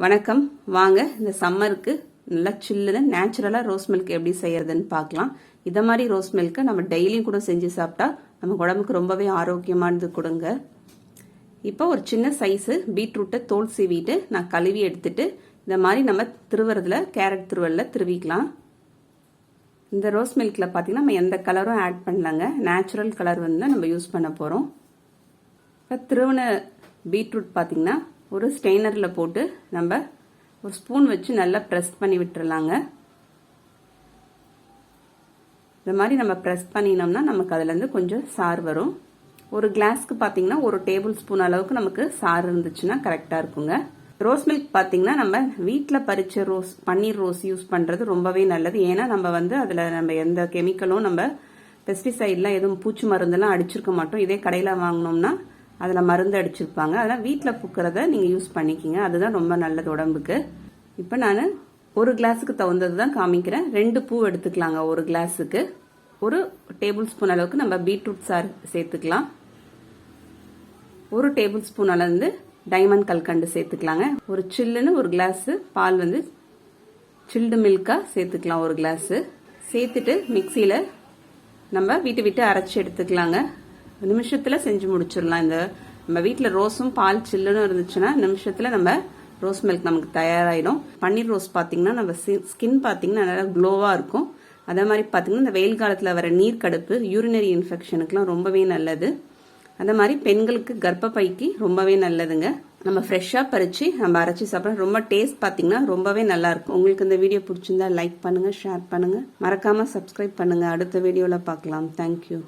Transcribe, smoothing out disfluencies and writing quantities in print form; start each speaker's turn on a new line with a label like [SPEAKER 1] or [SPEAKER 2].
[SPEAKER 1] வணக்கம். வாங்க இந்த சம்மருக்கு நல்லா சில்லுன்னு நேச்சுரலாக ரோஸ் மில்க் எப்படி செய்யறதுன்னு பார்க்கலாம். இதை மாதிரி ரோஸ் மில்க்கை நம்ம டெய்லியும் கூட செஞ்சு சாப்பிட்டா நம்ம உடம்புக்கு ரொம்பவே ஆரோக்கியமானது கொடுங்க. இப்போ ஒரு சின்ன சைஸு பீட்ரூட்டை தோல் சீவிட்டு நான் கழுவி எடுத்துட்டு இந்த மாதிரி நம்ம திருவுறதுல கேரட் திருவல்ல திருவிக்கலாம். இந்த ரோஸ் மில்கில் பார்த்தீங்கன்னா நம்ம எந்த கலரும் ஆட் பண்ணலாங்க. நேச்சுரல் கலர் வந்து நம்ம யூஸ் பண்ண போகிறோம். இப்போ திருவின பீட்ரூட் பார்த்தீங்கன்னா ஒரு ஸ்டெய்னரில் போட்டு நம்ம ஒரு ஸ்பூன் வச்சு நல்லா ப்ரெஸ் பண்ணி விட்டுறலாங்க. இந்த மாதிரி நம்ம ப்ரெஸ் பண்ணினோம்னா நமக்கு அதுலேருந்து கொஞ்சம் சாறு வரும். ஒரு கிளாஸ்க்கு பார்த்தீங்கன்னா ஒரு டேபிள் ஸ்பூன் அளவுக்கு நமக்கு சாறு இருந்துச்சுன்னா கரெக்டாக இருக்குங்க. ரோஸ் மில்க் பார்த்தீங்கன்னா நம்ம வீட்டில் பறிச்ச பன்னீர் ரோஸ் யூஸ் பண்ணுறது ரொம்பவே நல்லது. ஏன்னா நம்ம வந்து அதில் நம்ம எந்த கெமிக்கலும் நம்ம பெஸ்டிசைட்லாம் எதுவும் பூச்சி மருந்தெல்லாம் அடிச்சிருக்க மாட்டோம். இதே கடையில் வாங்கினோம்னா அதில் மருந்து அடிச்சிருப்பாங்க. அதெல்லாம் வீட்டில் பூக்கிறத நீங்கள் யூஸ் பண்ணிக்கிங்க. அதுதான் ரொம்ப நல்லது உடம்புக்கு. இப்போ நான் ஒரு கிளாஸுக்கு தகுந்தது தான் காமிக்கிறேன். 2 பூ எடுத்துக்கலாங்க. ஒரு கிளாஸுக்கு ஒரு டேபிள் ஸ்பூன் அளவுக்கு நம்ம பீட்ரூட் சாறு சேர்த்துக்கலாம். ஒரு டேபிள் ஸ்பூன் அளந்து டைமண்ட் கல்கண்டு சேர்த்துக்கலாங்க. ஒரு சில்லுன்னு ஒரு கிளாஸ் பால் வந்து சில்டு மில்காக சேர்த்துக்கலாம். ஒரு கிளாஸு சேர்த்துட்டு மிக்சியில் நம்ம விட்டு அரைச்சி எடுத்துக்கலாங்க. நிமிஷத்தில் செஞ்சு முடிச்சிடலாம். இந்த நம்ம வீட்டில் ரோஸும் பால் சில்லுன்னு இருந்துச்சுன்னா நிமிஷத்தில் நம்ம ரோஸ் மில்க் நமக்கு தயாராகிடும். பன்னீர் ரோஸ் பார்த்தீங்கன்னா நம்ம ஸ்கின் பார்த்தீங்கன்னா நல்லா க்ளோவாக இருக்கும். அதே மாதிரி பார்த்தீங்கன்னா இந்த வெயில் காலத்தில் வர நீர் கடுப்பு யூரினரி இன்ஃபெக்ஷனுக்குலாம் ரொம்பவே நல்லது. அதே மாதிரி பெண்களுக்கு கர்ப்பப்பைக்கு ரொம்பவே நல்லதுங்க. நம்ம ஃப்ரெஷ்ஷாக பறித்து நம்ம அரைச்சி சாப்பிட்றோம். ரொம்ப டேஸ்ட் பார்த்தீங்கன்னா ரொம்பவே நல்லா இருக்கும். உங்களுக்கு இந்த வீடியோ பிடிச்சிருந்தா லைக் பண்ணுங்கள், ஷேர் பண்ணுங்கள், மறக்காமல் சப்ஸ்கிரைப் பண்ணுங்கள். அடுத்த வீடியோவில் பார்க்கலாம். தேங்க்யூ.